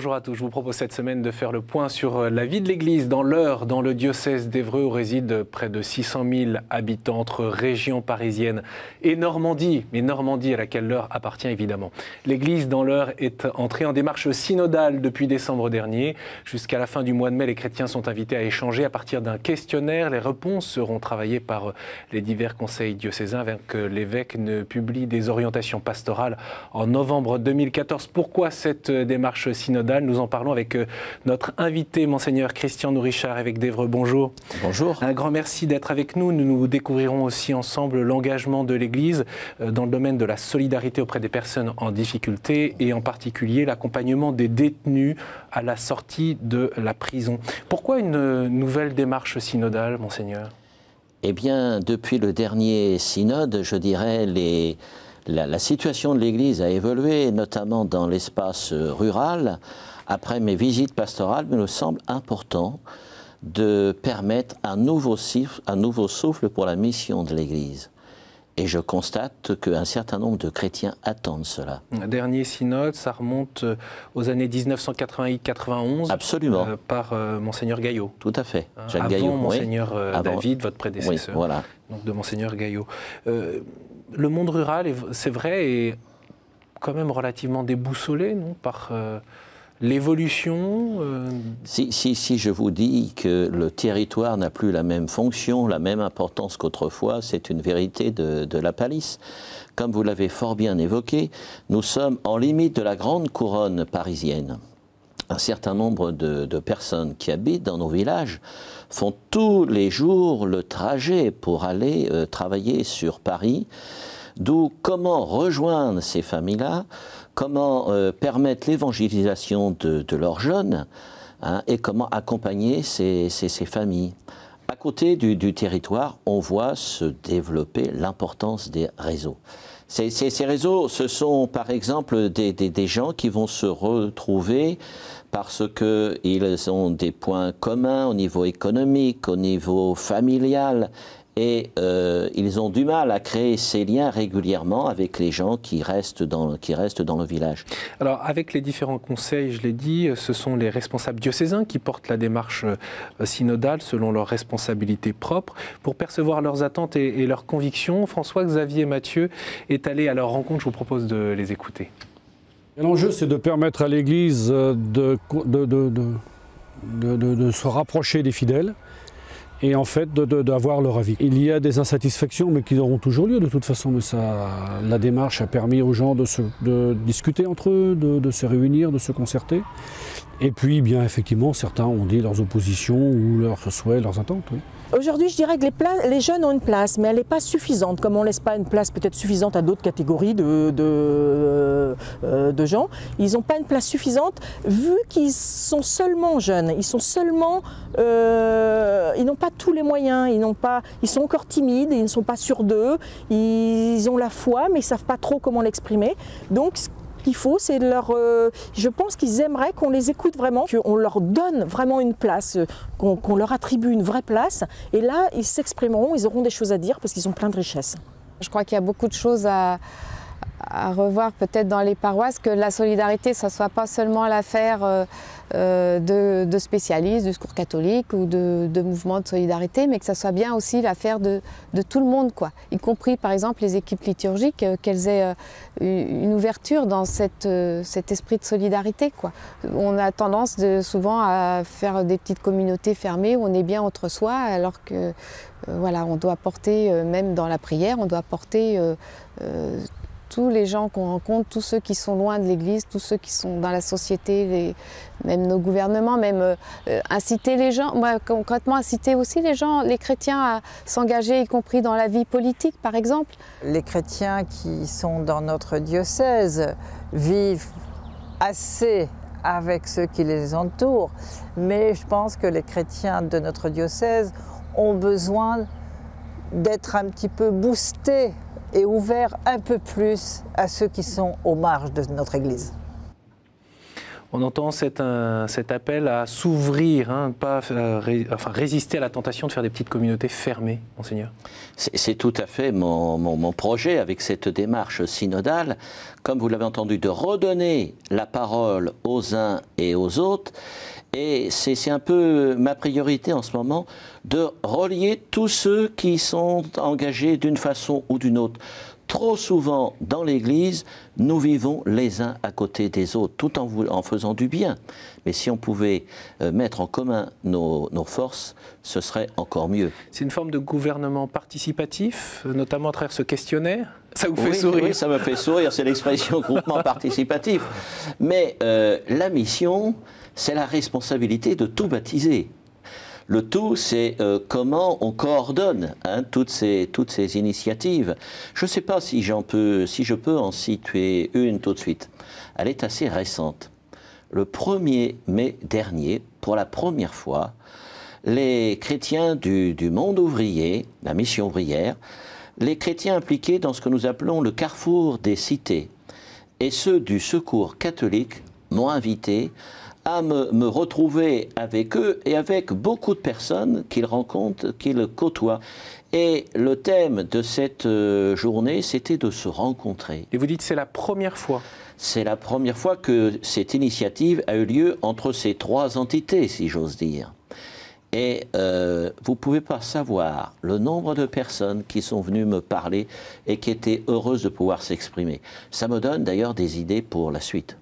Bonjour à tous, je vous propose cette semaine de faire le point sur la vie de l'Église dans l'Eure, dans le diocèse d'Évreux où résident près de 600 000 habitants entre région parisienne et Normandie, mais Normandie à laquelle l'Eure appartient évidemment. L'Église dans l'Eure est entrée en démarche synodale depuis décembre dernier. Jusqu'à la fin du mois de mai, les chrétiens sont invités à échanger à partir d'un questionnaire. Les réponses seront travaillées par les divers conseils diocésains avant que l'évêque ne publie des orientations pastorales en novembre 2014. Pourquoi cette démarche synodale? Nous en parlons avec notre invité, Monseigneur Christian Nourrichard, évêque d'Évreux. Bonjour. Bonjour. Un grand merci d'être avec nous. Nous découvrirons aussi ensemble l'engagement de l'Église dans le domaine de la solidarité auprès des personnes en difficulté et en particulier l'accompagnement des détenus à la sortie de la prison. Pourquoi une nouvelle démarche synodale, Monseigneur? Eh bien, depuis le dernier synode, je dirais, la situation de l'Église a évolué, notamment dans l'espace rural. Après mes visites pastorales, il me semble important de permettre un nouveau souffle pour la mission de l'Église. Et je constate qu'un certain nombre de chrétiens attendent cela. Un dernier synode, ça remonte aux années 1988-91. Absolument. Par Monseigneur Gaillot. Tout à fait. Jacques avant Gaillot, Monseigneur David, votre prédécesseur. Oui, voilà. Donc de Monseigneur Gaillot. Le monde rural, c'est vrai, est quand même relativement déboussolé, non, par l'évolution. Si je vous dis que le territoire n'a plus la même fonction, la même importance qu'autrefois, c'est une vérité de la palisse. Comme vous l'avez fort bien évoqué, nous sommes en limite de la grande couronne parisienne. Un certain nombre de personnes qui habitent dans nos villages font tous les jours le trajet pour aller travailler sur Paris. D'où comment rejoindre ces familles-là, comment permettre l'évangélisation de leurs jeunes, hein, et comment accompagner ces familles. À côté du territoire, on voit se développer l'importance des réseaux. Ces réseaux, ce sont par exemple des gens qui vont se retrouver parce qu'ils ont des points communs au niveau économique, au niveau familial, et ils ont du mal à créer ces liens régulièrement avec les gens qui restent dans le village. Alors, avec les différents conseils, je l'ai dit, ce sont les responsables diocésains qui portent la démarche synodale selon leurs responsabilités propres. Pour percevoir leurs attentes et leurs convictions, François-Xavier Mathieu est allé à leur rencontre. Je vous propose de les écouter. L'enjeu, c'est de permettre à l'Église de se rapprocher des fidèles et en fait d'avoir leur avis. Il y a des insatisfactions, mais qui auront toujours lieu de toute façon. Mais la démarche a permis aux gens de discuter entre eux, de se réunir, de se concerter. Et puis, bien effectivement, certains ont dit leurs oppositions ou leurs souhaits, leurs attentes. Oui. Aujourd'hui, je dirais que les jeunes ont une place, mais elle n'est pas suffisante, comme on ne laisse pas une place peut-être suffisante à d'autres catégories de gens. Ils n'ont pas une place suffisante, vu qu'ils sont seulement jeunes, ils sont seulement, ils n'ont pas tous les moyens, ils sont encore timides, ils ne sont pas sûrs d'eux, ils ont la foi, mais ils ne savent pas trop comment l'exprimer. Donc, qu'il faut, c'est je pense qu'ils aimeraient qu'on les écoute vraiment, qu'on leur donne vraiment une place, qu'on leur attribue une vraie place. Et là, ils s'exprimeront, ils auront des choses à dire parce qu'ils ont plein de richesses. Je crois qu'il y a beaucoup de choses à revoir peut-être dans les paroisses, que la solidarité, ça ne soit pas seulement l'affaire de spécialistes, du secours catholique ou de mouvements de solidarité, mais que ça soit bien aussi l'affaire de tout le monde, quoi. Y compris par exemple les équipes liturgiques, qu'elles aient une ouverture dans cet esprit de solidarité, quoi. On a tendance souvent à faire des petites communautés fermées où on est bien entre soi, alors que voilà, on doit porter, même dans la prière, on doit porter tous les gens qu'on rencontre, tous ceux qui sont loin de l'Église, tous ceux qui sont dans la société, même nos gouvernements, même inciter les gens, moi concrètement inciter aussi les gens, les chrétiens à s'engager, y compris dans la vie politique par exemple. Les chrétiens qui sont dans notre diocèse vivent assez avec ceux qui les entourent, mais je pense que les chrétiens de notre diocèse ont besoin d'être un petit peu boostés et ouvert un peu plus à ceux qui sont aux marges de notre Église. On entend cet appel à s'ouvrir, hein, pas résister à la tentation de faire des petites communautés fermées, Monseigneur. C'est tout à fait mon projet avec cette démarche synodale, comme vous l'avez entendu, de redonner la parole aux uns et aux autres. Et c'est un peu ma priorité en ce moment, de relier tous ceux qui sont engagés d'une façon ou d'une autre. Trop souvent, dans l'Église, nous vivons les uns à côté des autres, tout en faisant du bien. Mais si on pouvait mettre en commun nos forces, ce serait encore mieux. C'est une forme de gouvernement participatif, notamment à travers ce questionnaire. Ça vous fait sourire? Oui, ça me fait sourire, c'est l'expression groupement participatif. Mais la mission, c'est la responsabilité de tout baptiser. Le tout, c'est comment on coordonne toutes ces initiatives. Je ne sais pas si je peux en situer une tout de suite. Elle est assez récente. Le 1er mai dernier, pour la première fois, les chrétiens du monde ouvrier, la mission ouvrière, les chrétiens impliqués dans ce que nous appelons le carrefour des cités, et ceux du Secours catholique m'ont invité à me retrouver avec eux et avec beaucoup de personnes qu'ils rencontrent, qu'ils côtoient. Et le thème de cette journée, c'était de se rencontrer. Et vous dites c'est la première fois? C'est la première fois que cette initiative a eu lieu entre ces trois entités, si j'ose dire. Et vous ne pouvez pas savoir le nombre de personnes qui sont venues me parler et qui étaient heureuses de pouvoir s'exprimer. Ça me donne d'ailleurs des idées pour la suite.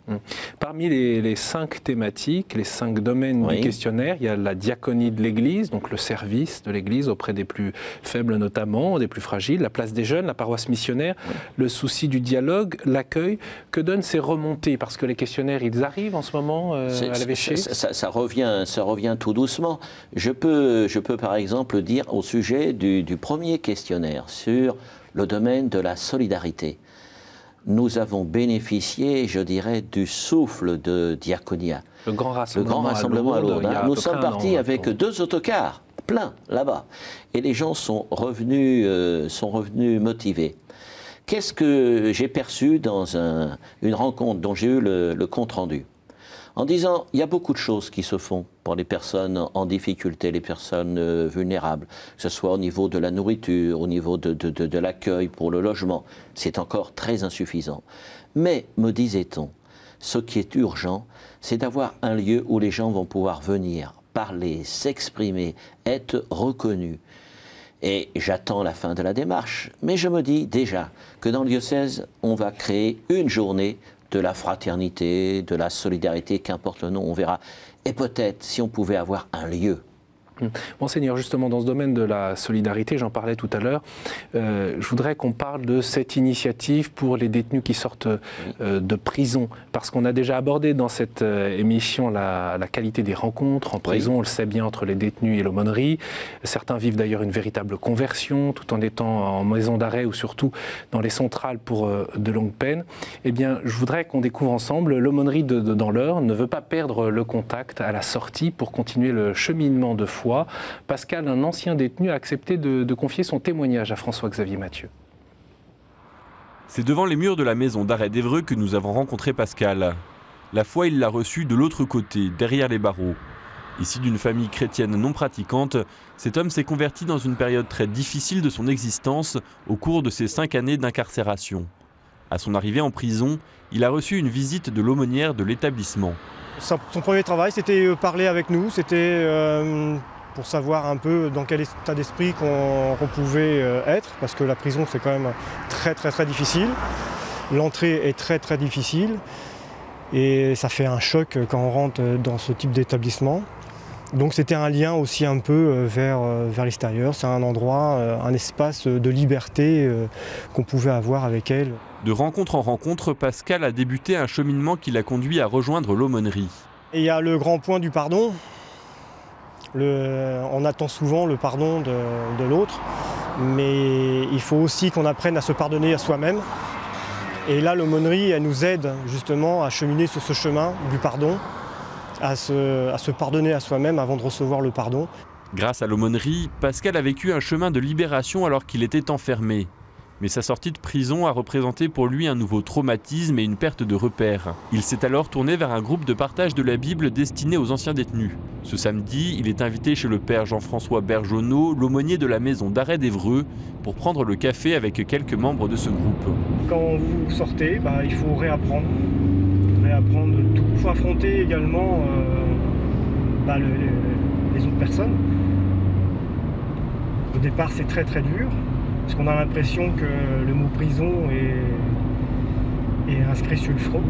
Parmi les 5 thématiques, les 5 domaines du questionnaire, il y a la diaconie de l'Église, donc le service de l'Église auprès des plus faibles notamment, des plus fragiles, la place des jeunes, la paroisse missionnaire, le souci du dialogue, l'accueil. Que donnent ces remontées? Parce que les questionnaires, ils arrivent en ce moment à l'évêché. Ça revient tout doucement. Je peux par exemple dire au sujet du premier questionnaire sur le domaine de la solidarité. Nous avons bénéficié, je dirais, du souffle de Diaconia. Le grand rassemblement à Lourdes. Nous sommes partis avec 2 autocars pleins là-bas. Et les gens sont revenus motivés. Qu'est-ce que j'ai perçu dans une rencontre dont j'ai eu le compte-rendu? En disant, il y a beaucoup de choses qui se font pour les personnes en difficulté, les personnes vulnérables, que ce soit au niveau de la nourriture, au niveau de l'accueil pour le logement. C'est encore très insuffisant. Mais, me disait-on, ce qui est urgent, c'est d'avoir un lieu où les gens vont pouvoir venir, parler, s'exprimer, être reconnus. Et j'attends la fin de la démarche. Mais je me dis déjà que dans le diocèse, on va créer une journée de la fraternité, de la solidarité, qu'importe le nom, on verra. Et peut-être si on pouvait avoir un lieu. Monseigneur, justement, dans ce domaine de la solidarité, j'en parlais tout à l'heure, je voudrais qu'on parle de cette initiative pour les détenus qui sortent de prison, parce qu'on a déjà abordé dans cette émission la qualité des rencontres en prison, on le sait bien, entre les détenus et l'aumônerie. Certains vivent d'ailleurs une véritable conversion, tout en étant en maison d'arrêt ou surtout dans les centrales pour de longues peines. Eh bien, je voudrais qu'on découvre ensemble l'aumônerie dans l'Eure ne veut pas perdre le contact à la sortie pour continuer le cheminement de foi. Pascal, un ancien détenu, a accepté de confier son témoignage à François-Xavier Mathieu. C'est devant les murs de la maison d'arrêt d'Évreux que nous avons rencontré Pascal. La foi, il l'a reçue de l'autre côté, derrière les barreaux. Issu d'une famille chrétienne non pratiquante, cet homme s'est converti dans une période très difficile de son existence au cours de ses 5 années d'incarcération. À son arrivée en prison, il a reçu une visite de l'aumônière de l'établissement. Son premier travail, c'était parler avec nous, c'était pour savoir un peu dans quel état d'esprit qu'on pouvait être, parce que la prison c'est quand même très difficile. L'entrée est très difficile et ça fait un choc quand on rentre dans ce type d'établissement. Donc c'était un lien aussi un peu vers l'extérieur, c'est un endroit, un espace de liberté qu'on pouvait avoir avec elle. De rencontre en rencontre, Pascal a débuté un cheminement qui l'a conduit à rejoindre l'aumônerie. Et il y a le grand point du pardon. On attend souvent le pardon de l'autre, mais il faut aussi qu'on apprenne à se pardonner à soi-même. Et là, l'aumônerie, elle nous aide justement à cheminer sur ce chemin du pardon, à se pardonner à soi-même avant de recevoir le pardon. Grâce à l'aumônerie, Pascal a vécu un chemin de libération alors qu'il était enfermé. Mais sa sortie de prison a représenté pour lui un nouveau traumatisme et une perte de repères. Il s'est alors tourné vers un groupe de partage de la Bible destiné aux anciens détenus. Ce samedi, il est invité chez le père Jean-François Bergeonneau, l'aumônier de la maison d'arrêt d'Évreux, pour prendre le café avec quelques membres de ce groupe. Quand vous sortez, il faut réapprendre. Réapprendre tout. Il faut affronter également les autres personnes. Au départ, c'est très très dur. Parce qu'on a l'impression que le mot prison est inscrit sur le front.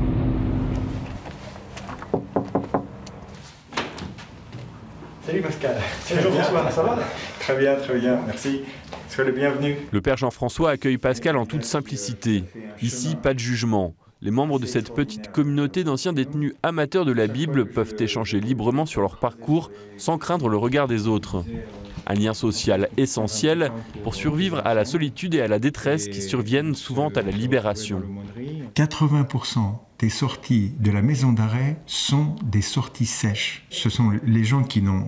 Salut Pascal. Salut Jean-François, ça va? Très bien, merci. Sois le bienvenu. Le père Jean-François accueille Pascal en toute simplicité. Ici, pas de jugement. Les membres de cette petite communauté d'anciens détenus amateurs de la Bible peuvent échanger librement sur leur parcours sans craindre le regard des autres. Un lien social essentiel pour survivre à la solitude et à la détresse qui surviennent souvent à la libération. 80% des sorties de la maison d'arrêt sont des sorties sèches. Ce sont les gens qui n'ont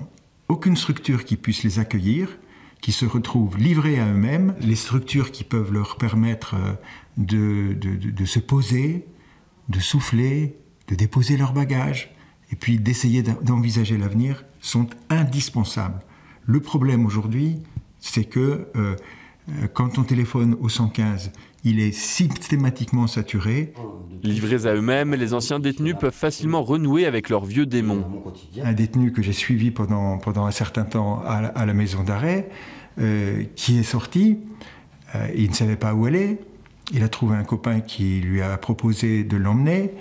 aucune structure qui puisse les accueillir, qui se retrouvent livrés à eux-mêmes, les structures qui peuvent leur permettre de se poser, de souffler, de déposer leurs bagages, et puis d'essayer d'envisager l'avenir, sont indispensables. Le problème aujourd'hui, c'est que quand on téléphone au 115, il est systématiquement saturé. Livrés à eux-mêmes, les anciens détenus peuvent facilement renouer avec leurs vieux démons. Un détenu que j'ai suivi pendant un certain temps à la maison d'arrêt, qui est sorti, il ne savait pas où aller, il a trouvé un copain qui lui a proposé de l'emmener.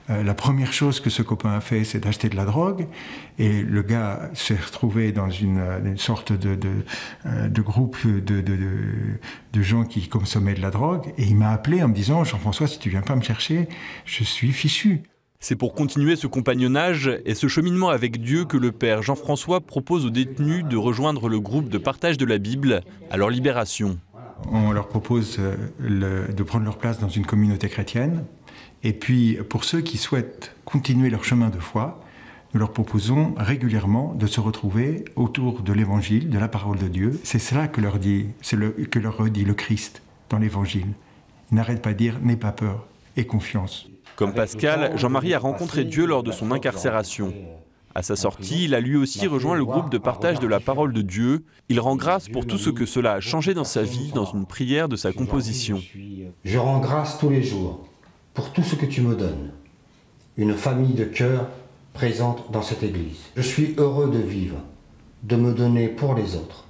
La première chose que ce copain a fait, c'est d'acheter de la drogue. Et le gars s'est retrouvé dans une sorte de groupe de gens qui consommaient de la drogue. Et il m'a appelé en me disant « Jean-François, si tu viens pas me chercher, je suis fichu ». C'est pour continuer ce compagnonnage et ce cheminement avec Dieu que le père Jean-François propose aux détenus de rejoindre le groupe de partage de la Bible à leur libération. On leur propose de prendre leur place dans une communauté chrétienne. Et puis, pour ceux qui souhaitent continuer leur chemin de foi, nous leur proposons régulièrement de se retrouver autour de l'Évangile, de la parole de Dieu. C'est cela que leur redit le Christ dans l'Évangile. Il n'arrête pas de dire « n'aie pas peur, aie confiance ». Comme Pascal, Jean-Marie a rencontré Dieu lors de son incarcération. À sa sortie, il a lui aussi rejoint le groupe de partage de la parole de Dieu. Il rend grâce pour tout ce que cela a changé dans sa vie dans une prière de sa composition. Je rends grâce tous les jours pour tout ce que tu me donnes, une famille de cœur présente dans cette église. Je suis heureux de vivre, de me donner pour les autres,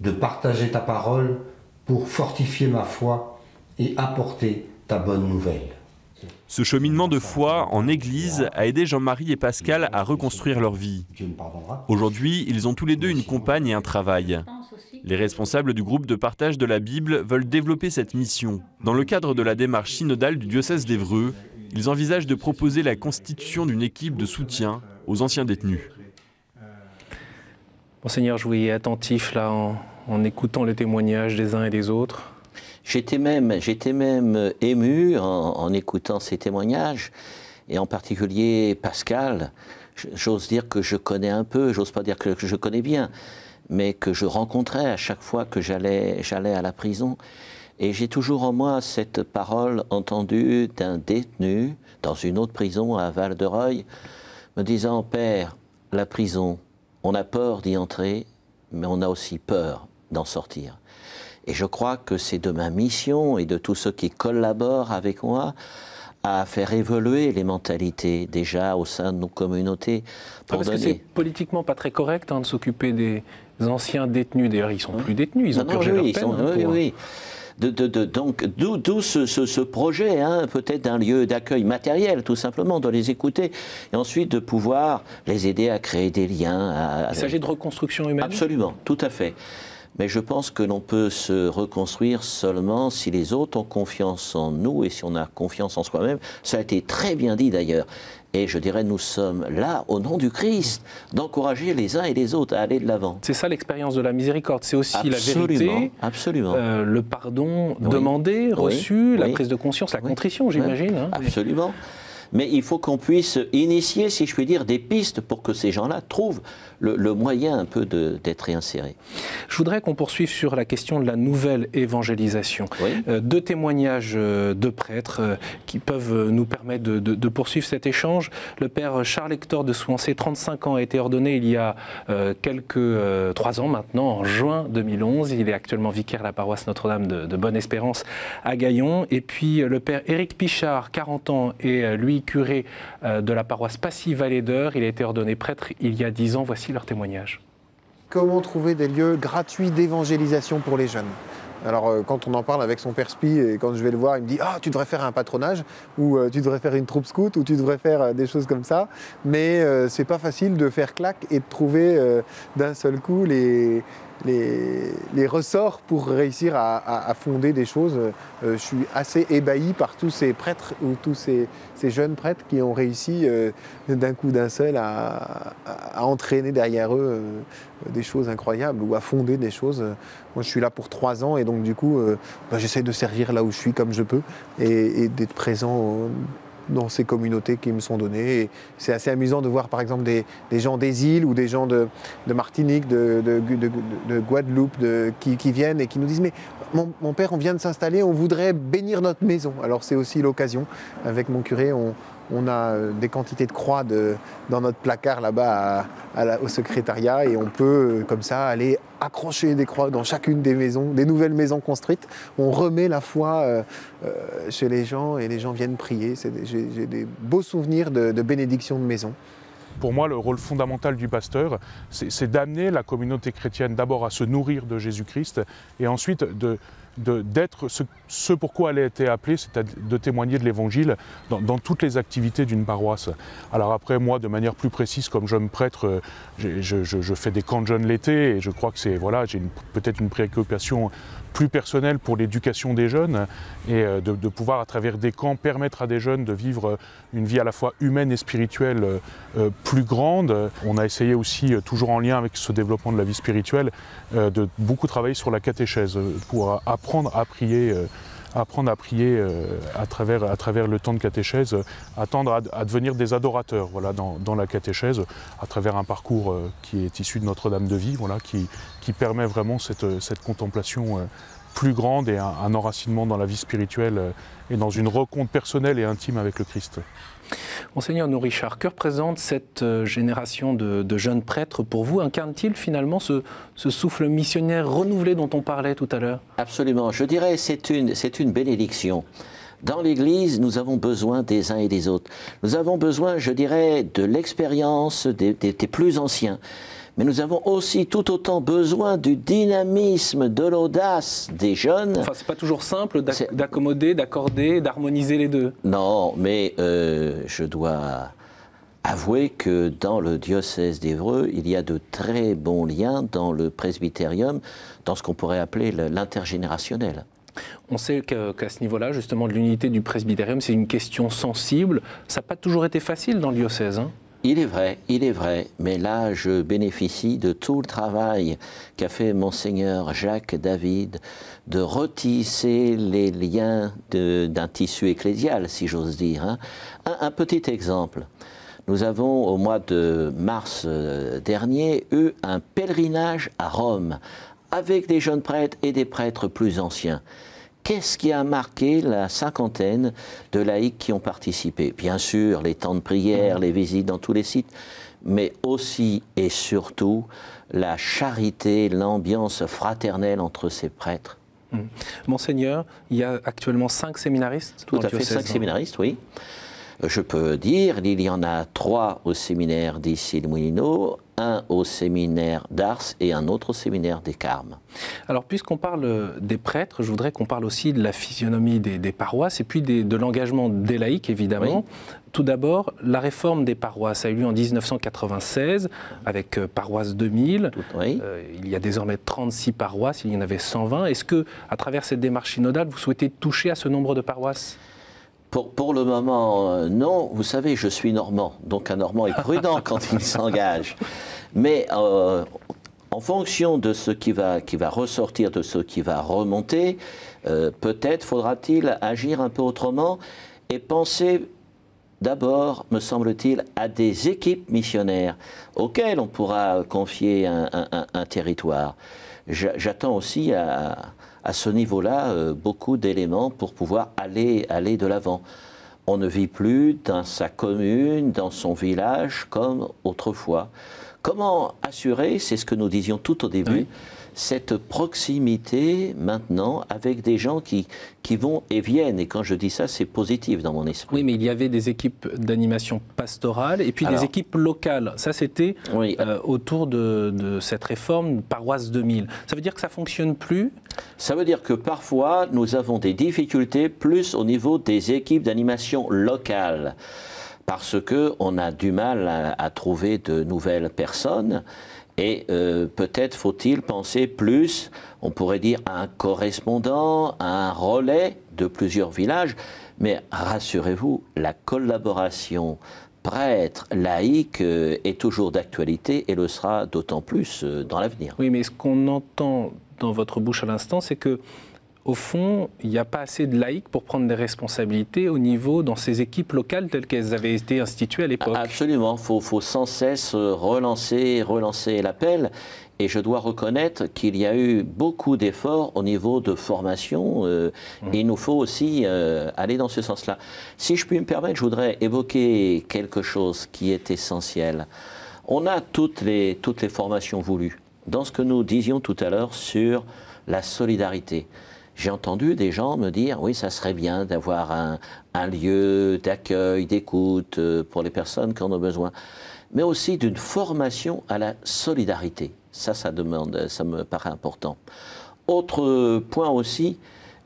de partager ta parole pour fortifier ma foi et apporter ta bonne nouvelle. Ce cheminement de foi en église a aidé Jean-Marie et Pascal à reconstruire leur vie. Aujourd'hui, ils ont tous les deux une compagne et un travail. Les responsables du groupe de partage de la Bible veulent développer cette mission. Dans le cadre de la démarche synodale du diocèse d'Évreux, ils envisagent de proposer la constitution d'une équipe de soutien aux anciens détenus. Monseigneur, je vous voyais attentif là en écoutant les témoignages des uns et des autres. J'étais même ému en écoutant ces témoignages, et en particulier Pascal. J'ose dire que je connais un peu, j'ose pas dire que je connais bien, mais que je rencontrais à chaque fois que j'allais à la prison. Et j'ai toujours en moi cette parole entendue d'un détenu dans une autre prison à Val-de-Reuil, me disant « Père, la prison, on a peur d'y entrer, mais on a aussi peur d'en sortir ». Et je crois que c'est de ma mission et de tous ceux qui collaborent avec moi à faire évoluer les mentalités déjà au sein de nos communautés. Parce que c'est politiquement pas très correct de s'occuper des anciens détenus. D'ailleurs, ils sont plus détenus, ils ont purgé leur peine. Oui. Donc, d'où ce projet, peut-être d'un lieu d'accueil matériel, tout simplement, de les écouter, et ensuite de pouvoir les aider à créer des liens. Il s'agit de reconstruction humaine. Absolument, tout à fait. Mais je pense que l'on peut se reconstruire seulement si les autres ont confiance en nous et si on a confiance en soi-même. Ça a été très bien dit d'ailleurs. Et je dirais, nous sommes là, au nom du Christ, d'encourager les uns et les autres à aller de l'avant. C'est ça l'expérience de la miséricorde, c'est aussi la vérité, le pardon demandé, reçu, la prise de conscience, la contrition, j'imagine. Absolument. Mais il faut qu'on puisse initier, si je puis dire, des pistes pour que ces gens-là trouvent le moyen un peu d'être réinsérés. Je voudrais qu'on poursuive sur la question de la nouvelle évangélisation. Oui. Deux témoignages de prêtres qui peuvent nous permettre de poursuivre cet échange. Le père Charles Hector de Souancé, 35 ans, a été ordonné il y a 3 ans maintenant, en juin 2011. Il est actuellement vicaire à la paroisse Notre-Dame de Bonne-Espérance à Gaillon. Et puis le père Éric Pichard, 40 ans, est lui curé de la paroisse Passy-Vallée d'Eure. Il a été ordonné prêtre il y a 10 ans. Voici leur témoignage. Comment trouver des lieux gratuits d'évangélisation pour les jeunes? Alors quand on en parle avec son père Spi et quand je vais le voir, il me dit « Ah, tu devrais faire un patronage ou tu devrais faire une troupe scout ou tu devrais faire des choses comme ça. » Mais c'est pas facile de faire claque et de trouver d'un seul coup les ressorts pour réussir à fonder des choses. Je suis assez ébahi par tous ces prêtres ou tous ces jeunes prêtres qui ont réussi d'un coup d'un seul à entraîner derrière eux des choses incroyables ou à fonder des choses. Moi je suis là pour 3 ans et donc du coup j'essaie de servir là où je suis comme je peux et d'être présent dans ces communautés qui me sont données. Et c'est assez amusant de voir par exemple des gens des îles ou des gens de Martinique, de Guadeloupe qui viennent et qui nous disent « Mais mon père, on vient de s'installer, on voudrait bénir notre maison. » Alors c'est aussi l'occasion. Avec mon curé, on a des quantités de croix dans notre placard là-bas au secrétariat et on peut comme ça aller accrocher des croix dans chacune des maisons, des nouvelles maisons construites. On remet la foi chez les gens et les gens viennent prier. J'ai des beaux souvenirs de bénédiction de maison. Pour moi, le rôle fondamental du pasteur, c'est d'amener la communauté chrétienne d'abord à se nourrir de Jésus-Christ et ensuite d'être ce pourquoi elle a été appelée, c'est-à-dire de témoigner de l'Évangile dans toutes les activités d'une paroisse. Alors après, moi, de manière plus précise, comme jeune prêtre, je fais des camps de jeunes l'été et je crois que j'ai peut-être une préoccupation plus personnelle pour l'éducation des jeunes et de pouvoir, à travers des camps, permettre à des jeunes de vivre une vie à la fois humaine et spirituelle plus grande. On a essayé aussi, toujours en lien avec ce développement de la vie spirituelle, de beaucoup travailler sur la catéchèse pour apprendre à prier à travers le temps de catéchèse, attendre à devenir des adorateurs dans la catéchèse, à travers un parcours qui est issu de Notre-Dame de Vie, qui permet vraiment cette contemplation plus grande et un enracinement dans la vie spirituelle et dans une rencontre personnelle et intime avec le Christ. Monseigneur Nourrichard, que représente cette génération de jeunes prêtres pour vous? Incarne-t-il finalement ce souffle missionnaire renouvelé dont on parlait tout à l'heure? Absolument, je dirais c'est une bénédiction. Dans l'Église, nous avons besoin des uns et des autres. Nous avons besoin, je dirais, de l'expérience des plus anciens. Mais nous avons aussi tout autant besoin du dynamisme, de l'audace des jeunes. Enfin, c'est pas toujours simple d'accommoder, d'accorder, d'harmoniser les deux. Non, mais je dois avouer que dans le diocèse d'Évreux, il y a de très bons liens dans le presbytérium, dans ce qu'on pourrait appeler l'intergénérationnel. On sait qu'à ce niveau-là, justement, de l'unité du presbytérium, c'est une question sensible. Ça n'a pas toujours été facile dans le diocèse, hein? Il est vrai, mais là je bénéficie de tout le travail qu'a fait Monseigneur Jacques David de retisser les liens d'un tissu ecclésial, si j'ose dire. Hein. Un petit exemple. Nous avons au mois de mars dernier eu un pèlerinage à Rome avec des jeunes prêtres et des prêtres plus anciens. Qu'est-ce qui a marqué la cinquantaine de laïcs qui ont participé? Bien sûr, les temps de prière, les visites dans tous les sites, mais aussi et surtout la charité, l'ambiance fraternelle entre ces prêtres. Monseigneur, il y a actuellement 5 séminaristes? Tout à fait, 5 séminaristes, oui. Je peux dire, il y en a 3 au séminaire d'Issy-les-Moulineaux, 1 au séminaire d'Ars et un autre au séminaire des Carmes. Alors, puisqu'on parle des prêtres, je voudrais qu'on parle aussi de la physionomie des paroisses et puis de l'engagement des laïcs, évidemment. Oui. Tout d'abord, la réforme des paroisses a eu lieu en 1996 avec Paroisse 2000. Oui. Il y a désormais 36 paroisses, il y en avait 120. Est-ce que, à travers cette démarche synodale, vous souhaitez toucher à ce nombre de paroisses ? Pour le moment, non. Vous savez, je suis normand, donc un normand est prudent quand il s'engage. Mais en fonction de ce qui va ressortir, de ce qui va remonter, peut-être faudra-t-il agir un peu autrement et penser d'abord, me semble-t-il, à des équipes missionnaires auxquelles on pourra confier un territoire. J'attends aussi à ce niveau-là beaucoup d'éléments pour pouvoir aller de l'avant. On ne vit plus dans sa commune, dans son village comme autrefois. Comment assurer, c'est ce que nous disions tout au début, cette proximité maintenant avec des gens qui vont et viennent. Et quand je dis ça, c'est positif dans mon esprit. Oui, mais il y avait des équipes d'animation pastorale et puis des équipes locales. Ça, c'était autour de cette réforme Paroisse 2000. Ça veut dire que ça ne fonctionne plus? Ça veut dire que parfois, nous avons des difficultés plus au niveau des équipes d'animation locales. Parce qu'on a du mal à trouver de nouvelles personnes. Et peut-être faut-il penser plus, on pourrait dire, à un correspondant, à un relais de plusieurs villages. Mais rassurez-vous, la collaboration prêtre, laïque est toujours d'actualité et le sera d'autant plus dans l'avenir. Oui, mais ce qu'on entend dans votre bouche à l'instant, c'est que au fond, il n'y a pas assez de laïcs pour prendre des responsabilités au niveau, dans ces équipes locales telles qu'elles avaient été instituées à l'époque. Absolument, il faut sans cesse relancer l'appel. Et je dois reconnaître qu'il y a eu beaucoup d'efforts au niveau de formation. Et il nous faut aussi aller dans ce sens-là. Si je puis me permettre, je voudrais évoquer quelque chose qui est essentiel. On a toutes les formations voulues. Dans ce que nous disions tout à l'heure sur la solidarité, j'ai entendu des gens me dire, oui, ça serait bien d'avoir un lieu d'accueil, d'écoute pour les personnes qui en ont besoin, mais aussi d'une formation à la solidarité. Ça me paraît important. Autre point aussi,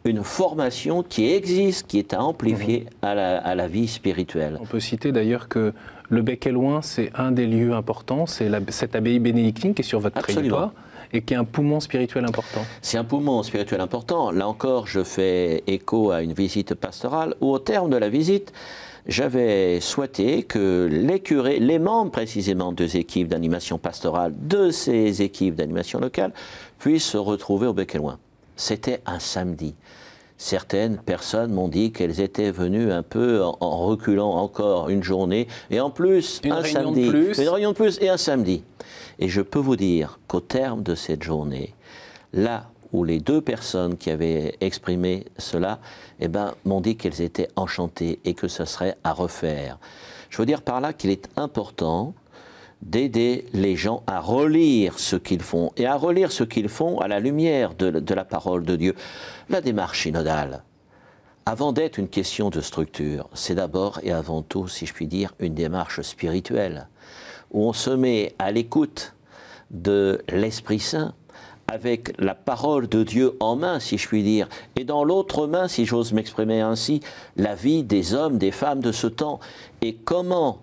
une formation qui existe, qui est à amplifier à la vie spirituelle. On peut citer d'ailleurs que le Bec et Loin, c'est un des lieux importants, c'est cette abbaye bénédictine qui est sur votre territoire. Et qui est un poumon spirituel important. C'est un poumon spirituel important. Là encore, je fais écho à une visite pastorale où, au terme de la visite, j'avais souhaité que les curés, les membres précisément des équipes d'animation pastorale, de ces équipes d'animation locale, puissent se retrouver au Bec et Loin. C'était un samedi. Certaines personnes m'ont dit qu'elles étaient venues un peu en reculant encore une journée, et en plus, un samedi, une réunion de plus et un samedi. Et je peux vous dire qu'au terme de cette journée, là où les deux personnes qui avaient exprimé cela, m'ont dit qu'elles étaient enchantées et que ce serait à refaire. Je veux dire par là qu'il est important d'aider les gens à relire ce qu'ils font, et à relire ce qu'ils font à la lumière de la parole de Dieu. La démarche synodale, avant d'être une question de structure, c'est d'abord et avant tout, si je puis dire, une démarche spirituelle, où on se met à l'écoute de l'Esprit Saint, avec la parole de Dieu en main, si je puis dire, et dans l'autre main, si j'ose m'exprimer ainsi, la vie des hommes, des femmes de ce temps, et comment,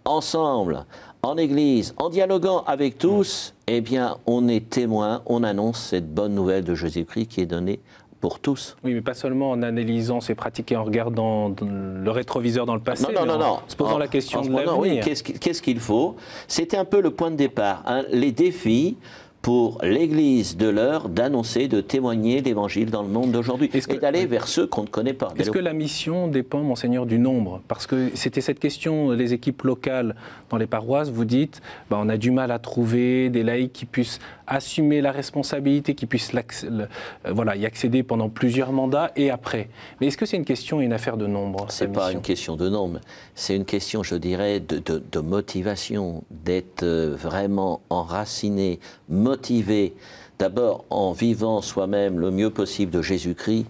ensemble, en Église, en dialoguant avec tous, eh bien, on est témoin, on annonce cette bonne nouvelle de Jésus-Christ qui est donnée pour tous. Oui, mais pas seulement en analysant ces pratiques et en regardant le rétroviseur dans le passé, non. En se posant la question de l'avenir. Oui, qu'est-ce qu'il faut? C'était un peu le point de départ, hein, les défis pour l'Église de l'heure d'annoncer, de témoigner l'Évangile dans le monde d'aujourd'hui et d'aller vers ceux qu'on ne connaît pas. Est-ce que la mission dépend, Monseigneur, du nombre? Parce que c'était cette question, les équipes locales dans les paroisses, vous dites, on a du mal à trouver des laïcs qui puissent assumer la responsabilité, qui puissent y accéder pendant plusieurs mandats et après. Mais est-ce que c'est une question et une affaire de nombre? Ce n'est pas une question de nombre, c'est une question, je dirais, de motivation, d'être vraiment enraciné, motivé, d'abord en vivant soi-même le mieux possible de Jésus-Christ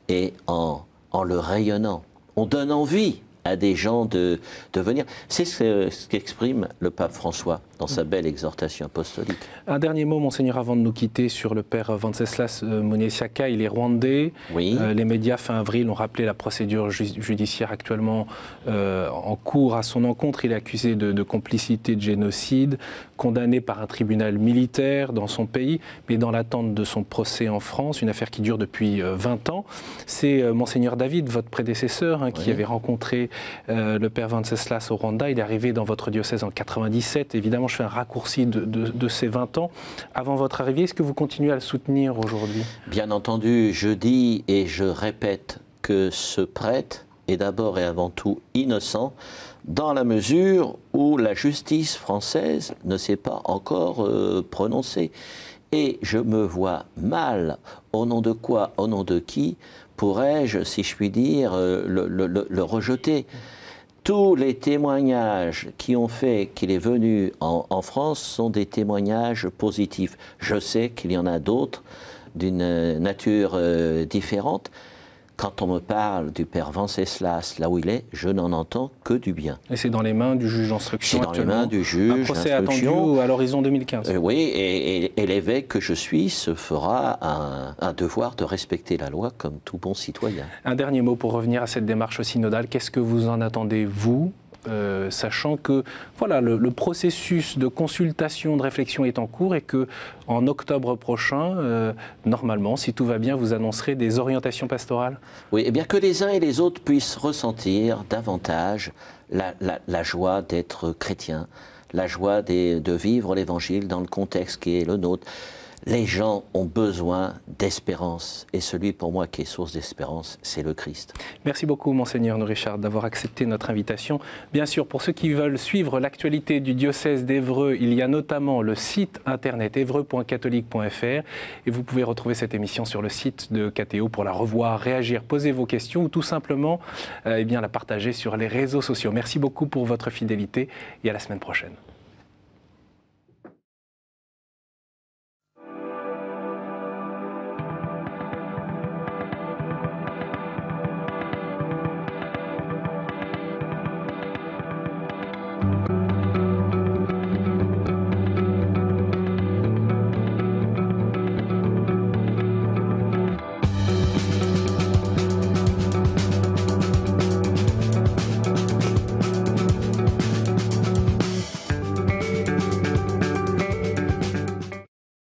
et en le rayonnant. On donne envie à des gens de venir. C'est ce qu'exprime le pape François dans sa belle exhortation apostolique. Un dernier mot, Monseigneur, avant de nous quitter, sur le père Venceslas Munyesiaka. Il est rwandais. Oui. Les médias, fin avril, ont rappelé la procédure judiciaire actuellement en cours à son encontre. Il est accusé de complicité de génocide, condamné par un tribunal militaire dans son pays, mais dans l'attente de son procès en France, une affaire qui dure depuis 20 ans. C'est Monseigneur David, votre prédécesseur, qui avait rencontré le père Venceslas au Rwanda. Il est arrivé dans votre diocèse en 97. Évidemment, je fais un raccourci de ces 20 ans. Avant votre arrivée, est-ce que vous continuez à le soutenir aujourd'hui? Bien entendu, je dis et je répète que ce prêtre est d'abord et avant tout innocent. dans la mesure où la justice française ne s'est pas encore prononcée. Et je me vois mal, au nom de quoi, au nom de qui, pourrais-je, si je puis dire, le rejeter. Tous les témoignages qui ont fait qu'il est venu en France sont des témoignages positifs. Je sais qu'il y en a d'autres d'une nature différente. Quand on me parle du père Venceslas, là où il est, je n'en entends que du bien. Et c'est dans les mains du juge d'instruction. C'est dans les mains du juge d'instruction. Un procès attendu à l'horizon 2015. Oui, et l'évêque que je suis se fera un devoir de respecter la loi comme tout bon citoyen. Un dernier mot pour revenir à cette démarche synodale. Qu'est-ce que vous en attendez, vous, sachant que voilà, le processus de consultation, de réflexion est en cours et que en octobre prochain, normalement, si tout va bien, vous annoncerez des orientations pastorales? Oui, et bien que les uns et les autres puissent ressentir davantage la joie d'être chrétien, la joie de vivre l'Évangile dans le contexte qui est le nôtre. Les gens ont besoin d'espérance, et celui pour moi qui est source d'espérance, c'est le Christ. Merci beaucoup, Monseigneur Richard, d'avoir accepté notre invitation. Bien sûr, pour ceux qui veulent suivre l'actualité du diocèse d'Évreux, il y a notamment le site internet évreux.catholique.fr, et vous pouvez retrouver cette émission sur le site de KTO pour la revoir, réagir, poser vos questions, ou tout simplement eh bien, la partager sur les réseaux sociaux. Merci beaucoup pour votre fidélité, et à la semaine prochaine.